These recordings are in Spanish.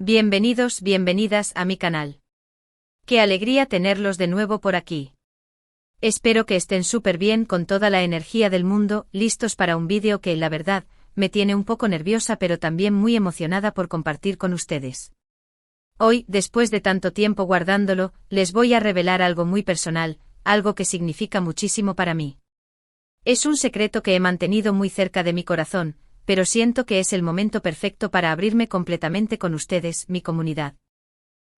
Bienvenidos, bienvenidas a mi canal. Qué alegría tenerlos de nuevo por aquí. Espero que estén súper bien con toda la energía del mundo, listos para un vídeo que, la verdad, me tiene un poco nerviosa pero también muy emocionada por compartir con ustedes. Hoy, después de tanto tiempo guardándolo, les voy a revelar algo muy personal, algo que significa muchísimo para mí. Es un secreto que he mantenido muy cerca de mi corazón, pero siento que es el momento perfecto para abrirme completamente con ustedes, mi comunidad.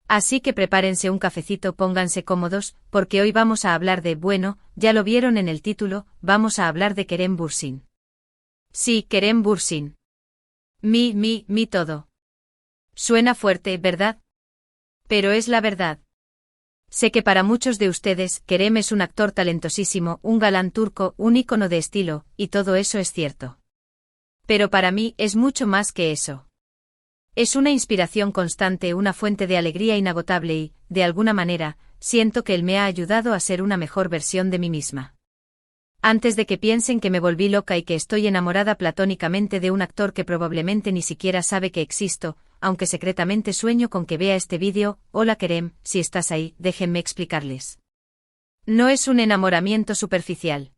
Así que prepárense un cafecito, pónganse cómodos, porque hoy vamos a hablar de, bueno, ya lo vieron en el título, vamos a hablar de Kerem Bürsin. Sí, Kerem Bürsin. Mi todo. Suena fuerte, ¿verdad? Pero es la verdad. Sé que para muchos de ustedes, Kerem es un actor talentosísimo, un galán turco, un ícono de estilo, y todo eso es cierto. Pero para mí es mucho más que eso. Es una inspiración constante, una fuente de alegría inagotable y, de alguna manera, siento que él me ha ayudado a ser una mejor versión de mí misma. Antes de que piensen que me volví loca y que estoy enamorada platónicamente de un actor que probablemente ni siquiera sabe que existo, aunque secretamente sueño con que vea este vídeo, hola Kerem, si estás ahí, déjenme explicarles. No es un enamoramiento superficial.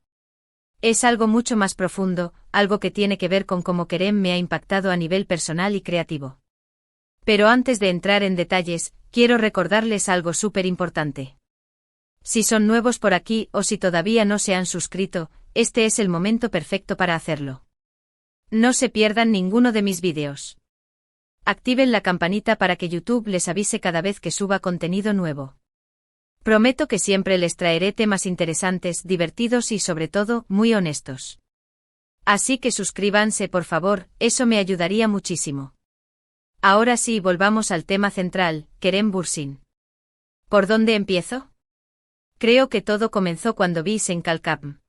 Es algo mucho más profundo, algo que tiene que ver con cómo Kerem me ha impactado a nivel personal y creativo. Pero antes de entrar en detalles, quiero recordarles algo súper importante. Si son nuevos por aquí o si todavía no se han suscrito, este es el momento perfecto para hacerlo. No se pierdan ninguno de mis vídeos. Activen la campanita para que YouTube les avise cada vez que suba contenido nuevo. Prometo que siempre les traeré temas interesantes, divertidos y sobre todo, muy honestos. Así que suscríbanse por favor, eso me ayudaría muchísimo. Ahora sí, volvamos al tema central, Kerem Bürsin. ¿Por dónde empiezo? Creo que todo comenzó cuando vi Senkalkam.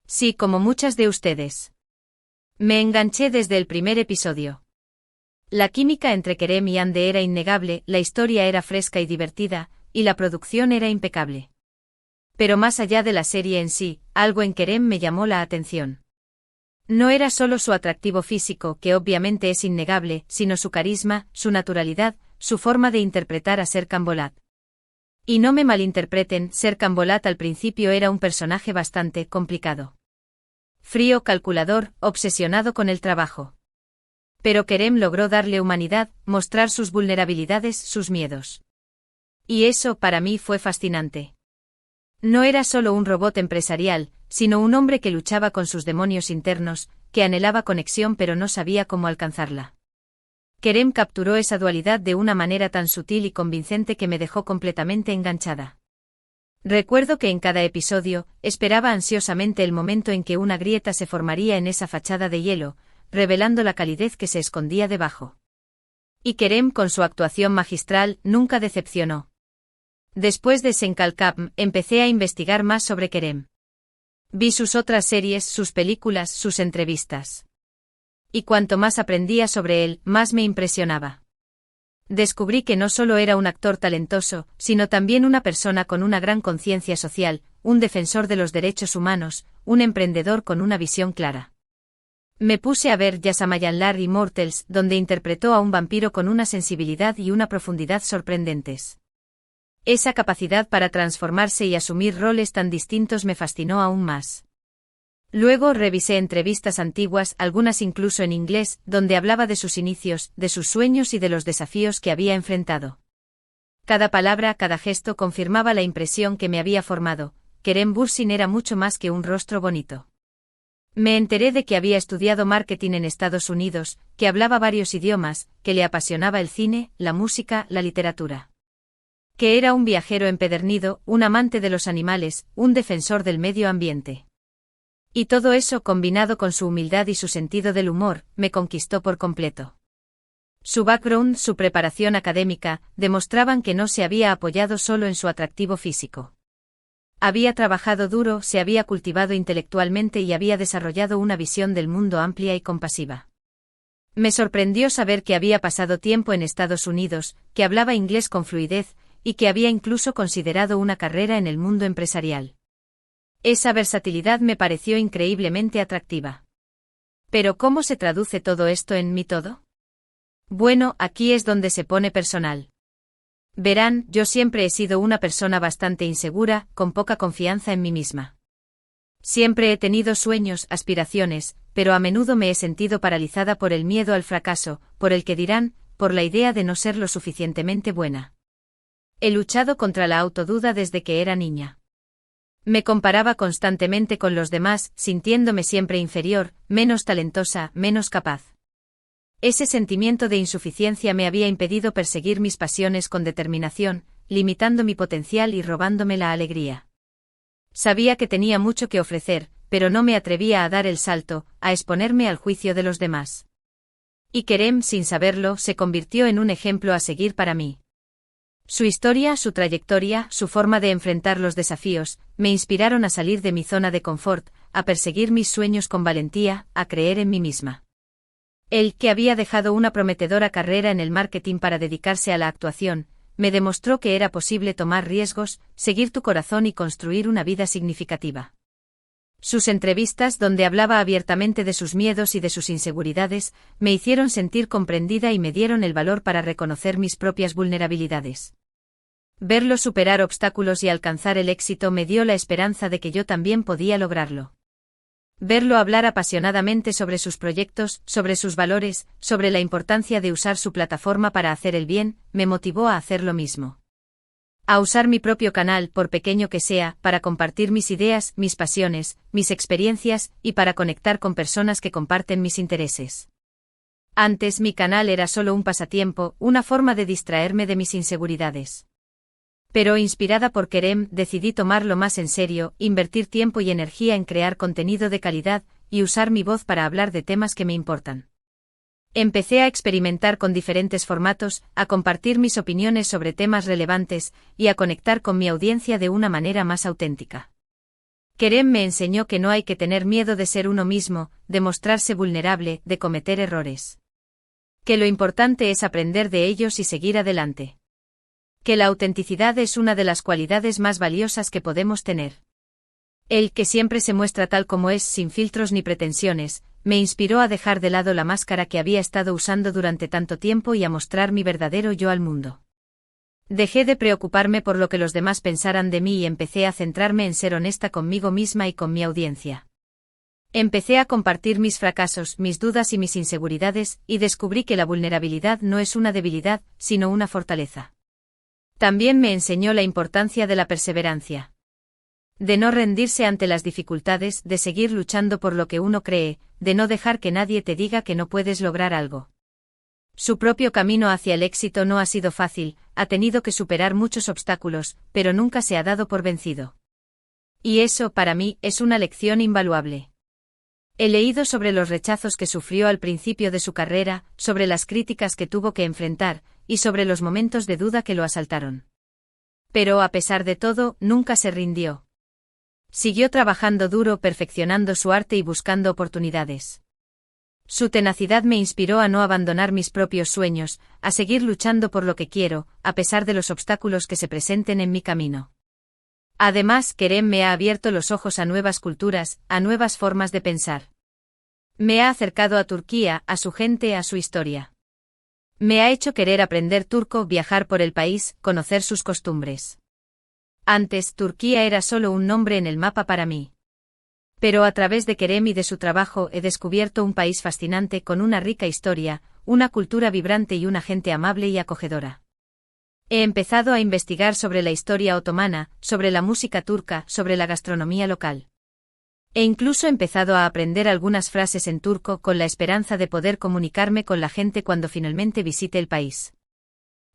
Sí, como muchas de ustedes. Me enganché desde el primer episodio. La química entre Kerem y Hande era innegable, la historia era fresca y divertida, y la producción era impecable. Pero más allá de la serie en sí, algo en Kerem me llamó la atención. No era solo su atractivo físico, que obviamente es innegable, sino su carisma, su naturalidad, su forma de interpretar a Serkan Bolat. Y no me malinterpreten, Serkan Bolat al principio era un personaje bastante complicado. Frío, calculador, obsesionado con el trabajo. Pero Kerem logró darle humanidad, mostrar sus vulnerabilidades, sus miedos. Y eso para mí fue fascinante. No era solo un robot empresarial, sino un hombre que luchaba con sus demonios internos, que anhelaba conexión pero no sabía cómo alcanzarla. Kerem capturó esa dualidad de una manera tan sutil y convincente que me dejó completamente enganchada. Recuerdo que en cada episodio, esperaba ansiosamente el momento en que una grieta se formaría en esa fachada de hielo, revelando la calidez que se escondía debajo. Y Kerem con su actuación magistral nunca decepcionó. Después de Senkalkam, empecé a investigar más sobre Kerem. Vi sus otras series, sus películas, sus entrevistas. Y cuanto más aprendía sobre él, más me impresionaba. Descubrí que no solo era un actor talentoso, sino también una persona con una gran conciencia social, un defensor de los derechos humanos, un emprendedor con una visión clara. Me puse a ver Yaşamayanlar Immortals, donde interpretó a un vampiro con una sensibilidad y una profundidad sorprendentes. Esa capacidad para transformarse y asumir roles tan distintos me fascinó aún más. Luego revisé entrevistas antiguas, algunas incluso en inglés, donde hablaba de sus inicios, de sus sueños y de los desafíos que había enfrentado. Cada palabra, cada gesto confirmaba la impresión que me había formado. Kerem Bürsin era mucho más que un rostro bonito. Me enteré de que había estudiado marketing en Estados Unidos, que hablaba varios idiomas, que le apasionaba el cine, la música, la literatura. Que era un viajero empedernido, un amante de los animales, un defensor del medio ambiente. Y todo eso combinado con su humildad y su sentido del humor, me conquistó por completo. Su background, su preparación académica, demostraban que no se había apoyado solo en su atractivo físico. Había trabajado duro, se había cultivado intelectualmente y había desarrollado una visión del mundo amplia y compasiva. Me sorprendió saber que había pasado tiempo en Estados Unidos, que hablaba inglés con fluidez, y que había incluso considerado una carrera en el mundo empresarial. Esa versatilidad me pareció increíblemente atractiva. Pero ¿cómo se traduce todo esto en mi todo? Bueno, aquí es donde se pone personal. Verán, yo siempre he sido una persona bastante insegura, con poca confianza en mí misma. Siempre he tenido sueños, aspiraciones, pero a menudo me he sentido paralizada por el miedo al fracaso, por el que dirán, por la idea de no ser lo suficientemente buena. He luchado contra la autoduda desde que era niña. Me comparaba constantemente con los demás, sintiéndome siempre inferior, menos talentosa, menos capaz. Ese sentimiento de insuficiencia me había impedido perseguir mis pasiones con determinación, limitando mi potencial y robándome la alegría. Sabía que tenía mucho que ofrecer, pero no me atrevía a dar el salto, a exponerme al juicio de los demás. Y Kerem, sin saberlo, se convirtió en un ejemplo a seguir para mí. Su historia, su trayectoria, su forma de enfrentar los desafíos, me inspiraron a salir de mi zona de confort, a perseguir mis sueños con valentía, a creer en mí misma. Él, que había dejado una prometedora carrera en el marketing para dedicarse a la actuación, me demostró que era posible tomar riesgos, seguir tu corazón y construir una vida significativa. Sus entrevistas, donde hablaba abiertamente de sus miedos y de sus inseguridades, me hicieron sentir comprendida y me dieron el valor para reconocer mis propias vulnerabilidades. Verlo superar obstáculos y alcanzar el éxito me dio la esperanza de que yo también podía lograrlo. Verlo hablar apasionadamente sobre sus proyectos, sobre sus valores, sobre la importancia de usar su plataforma para hacer el bien, me motivó a hacer lo mismo. A usar mi propio canal, por pequeño que sea, para compartir mis ideas, mis pasiones, mis experiencias, y para conectar con personas que comparten mis intereses. Antes mi canal era solo un pasatiempo, una forma de distraerme de mis inseguridades. Pero inspirada por Kerem, decidí tomarlo más en serio, invertir tiempo y energía en crear contenido de calidad, y usar mi voz para hablar de temas que me importan. Empecé a experimentar con diferentes formatos, a compartir mis opiniones sobre temas relevantes, y a conectar con mi audiencia de una manera más auténtica. Kerem me enseñó que no hay que tener miedo de ser uno mismo, de mostrarse vulnerable, de cometer errores. Que lo importante es aprender de ellos y seguir adelante. Que la autenticidad es una de las cualidades más valiosas que podemos tener. Él, que siempre se muestra tal como es, sin filtros ni pretensiones, me inspiró a dejar de lado la máscara que había estado usando durante tanto tiempo y a mostrar mi verdadero yo al mundo. Dejé de preocuparme por lo que los demás pensaran de mí y empecé a centrarme en ser honesta conmigo misma y con mi audiencia. Empecé a compartir mis fracasos, mis dudas y mis inseguridades, y descubrí que la vulnerabilidad no es una debilidad, sino una fortaleza. También me enseñó la importancia de la perseverancia. De no rendirse ante las dificultades, de seguir luchando por lo que uno cree, de no dejar que nadie te diga que no puedes lograr algo. Su propio camino hacia el éxito no ha sido fácil, ha tenido que superar muchos obstáculos, pero nunca se ha dado por vencido. Y eso, para mí, es una lección invaluable. He leído sobre los rechazos que sufrió al principio de su carrera, sobre las críticas que tuvo que enfrentar, y sobre los momentos de duda que lo asaltaron. Pero a pesar de todo, nunca se rindió. Siguió trabajando duro, perfeccionando su arte y buscando oportunidades. Su tenacidad me inspiró a no abandonar mis propios sueños, a seguir luchando por lo que quiero, a pesar de los obstáculos que se presenten en mi camino. Además, Kerem me ha abierto los ojos a nuevas culturas, a nuevas formas de pensar. Me ha acercado a Turquía, a su gente, a su historia. Me ha hecho querer aprender turco, viajar por el país, conocer sus costumbres. Antes, Turquía era solo un nombre en el mapa para mí. Pero a través de Kerem y de su trabajo he descubierto un país fascinante con una rica historia, una cultura vibrante y una gente amable y acogedora. He empezado a investigar sobre la historia otomana, sobre la música turca, sobre la gastronomía local. He incluso empezado a aprender algunas frases en turco con la esperanza de poder comunicarme con la gente cuando finalmente visite el país.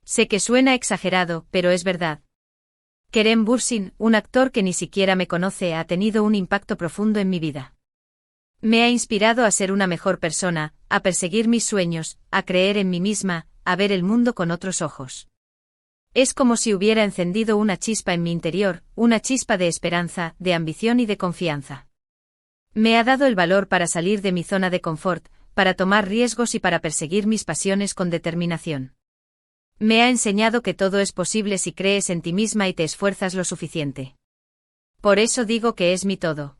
Sé que suena exagerado, pero es verdad. Kerem Bürsin, un actor que ni siquiera me conoce, ha tenido un impacto profundo en mi vida. Me ha inspirado a ser una mejor persona, a perseguir mis sueños, a creer en mí misma, a ver el mundo con otros ojos. Es como si hubiera encendido una chispa en mi interior, una chispa de esperanza, de ambición y de confianza. Me ha dado el valor para salir de mi zona de confort, para tomar riesgos y para perseguir mis pasiones con determinación. Me ha enseñado que todo es posible si crees en ti misma y te esfuerzas lo suficiente. Por eso digo que es mi todo.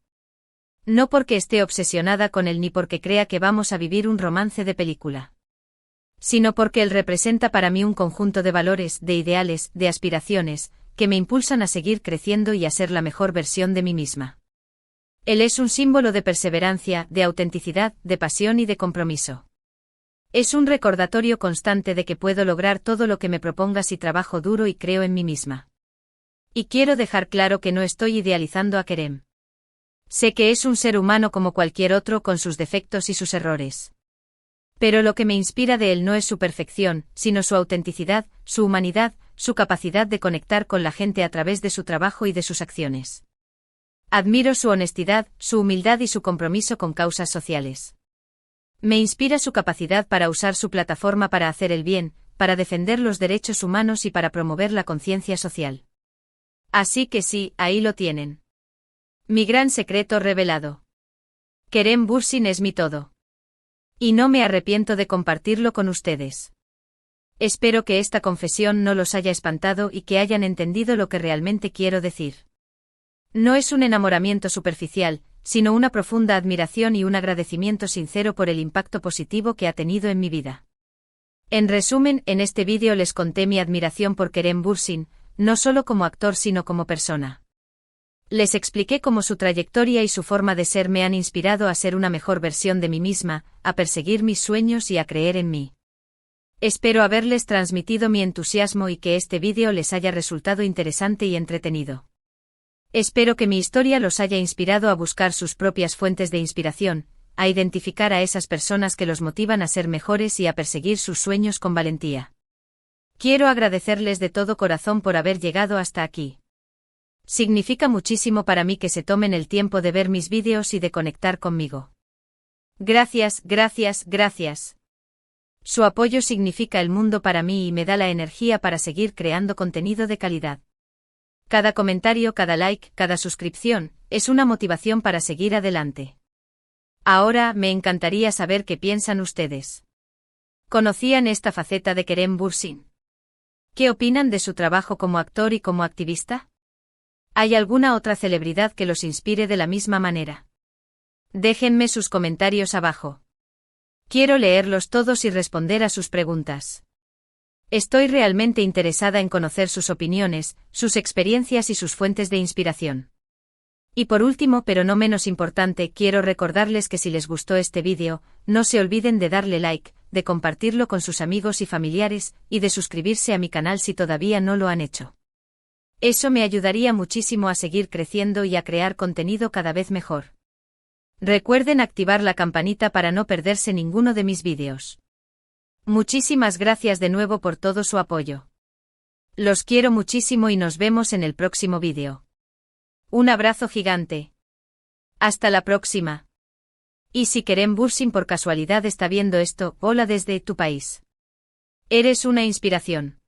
No porque esté obsesionada con él ni porque crea que vamos a vivir un romance de película. sino porque él representa para mí un conjunto de valores, de ideales, de aspiraciones, que me impulsan a seguir creciendo y a ser la mejor versión de mí misma. Él es un símbolo de perseverancia, de autenticidad, de pasión y de compromiso. Es un recordatorio constante de que puedo lograr todo lo que me proponga si trabajo duro y creo en mí misma. Y quiero dejar claro que no estoy idealizando a Kerem. Sé que es un ser humano como cualquier otro con sus defectos y sus errores. Pero lo que me inspira de él no es su perfección, sino su autenticidad, su humanidad, su capacidad de conectar con la gente a través de su trabajo y de sus acciones. Admiro su honestidad, su humildad y su compromiso con causas sociales. Me inspira su capacidad para usar su plataforma para hacer el bien, para defender los derechos humanos y para promover la conciencia social. Así que sí, ahí lo tienen. Mi gran secreto revelado. Kerem Bürsin es mi todo. Y no me arrepiento de compartirlo con ustedes. Espero que esta confesión no los haya espantado y que hayan entendido lo que realmente quiero decir. No es un enamoramiento superficial, sino una profunda admiración y un agradecimiento sincero por el impacto positivo que ha tenido en mi vida. En resumen, en este vídeo les conté mi admiración por Kerem Bürsin, no solo como actor sino como persona. Les expliqué cómo su trayectoria y su forma de ser me han inspirado a ser una mejor versión de mí misma, a perseguir mis sueños y a creer en mí. Espero haberles transmitido mi entusiasmo y que este vídeo les haya resultado interesante y entretenido. Espero que mi historia los haya inspirado a buscar sus propias fuentes de inspiración, a identificar a esas personas que los motivan a ser mejores y a perseguir sus sueños con valentía. Quiero agradecerles de todo corazón por haber llegado hasta aquí. Significa muchísimo para mí que se tomen el tiempo de ver mis vídeos y de conectar conmigo. Gracias, gracias, gracias. Su apoyo significa el mundo para mí y me da la energía para seguir creando contenido de calidad. Cada comentario, cada like, cada suscripción, es una motivación para seguir adelante. Ahora, me encantaría saber qué piensan ustedes. ¿Conocían esta faceta de Kerem Bürsin? ¿Qué opinan de su trabajo como actor y como activista? ¿Hay alguna otra celebridad que los inspire de la misma manera? Déjenme sus comentarios abajo. Quiero leerlos todos y responder a sus preguntas. Estoy realmente interesada en conocer sus opiniones, sus experiencias y sus fuentes de inspiración. Y por último, pero no menos importante, quiero recordarles que si les gustó este vídeo, no se olviden de darle like, de compartirlo con sus amigos y familiares, y de suscribirse a mi canal si todavía no lo han hecho. Eso me ayudaría muchísimo a seguir creciendo y a crear contenido cada vez mejor. Recuerden activar la campanita para no perderse ninguno de mis vídeos. Muchísimas gracias de nuevo por todo su apoyo. Los quiero muchísimo y nos vemos en el próximo vídeo. Un abrazo gigante. Hasta la próxima. Y si Kerem Bürsin por casualidad está viendo esto, hola desde tu país. Eres una inspiración.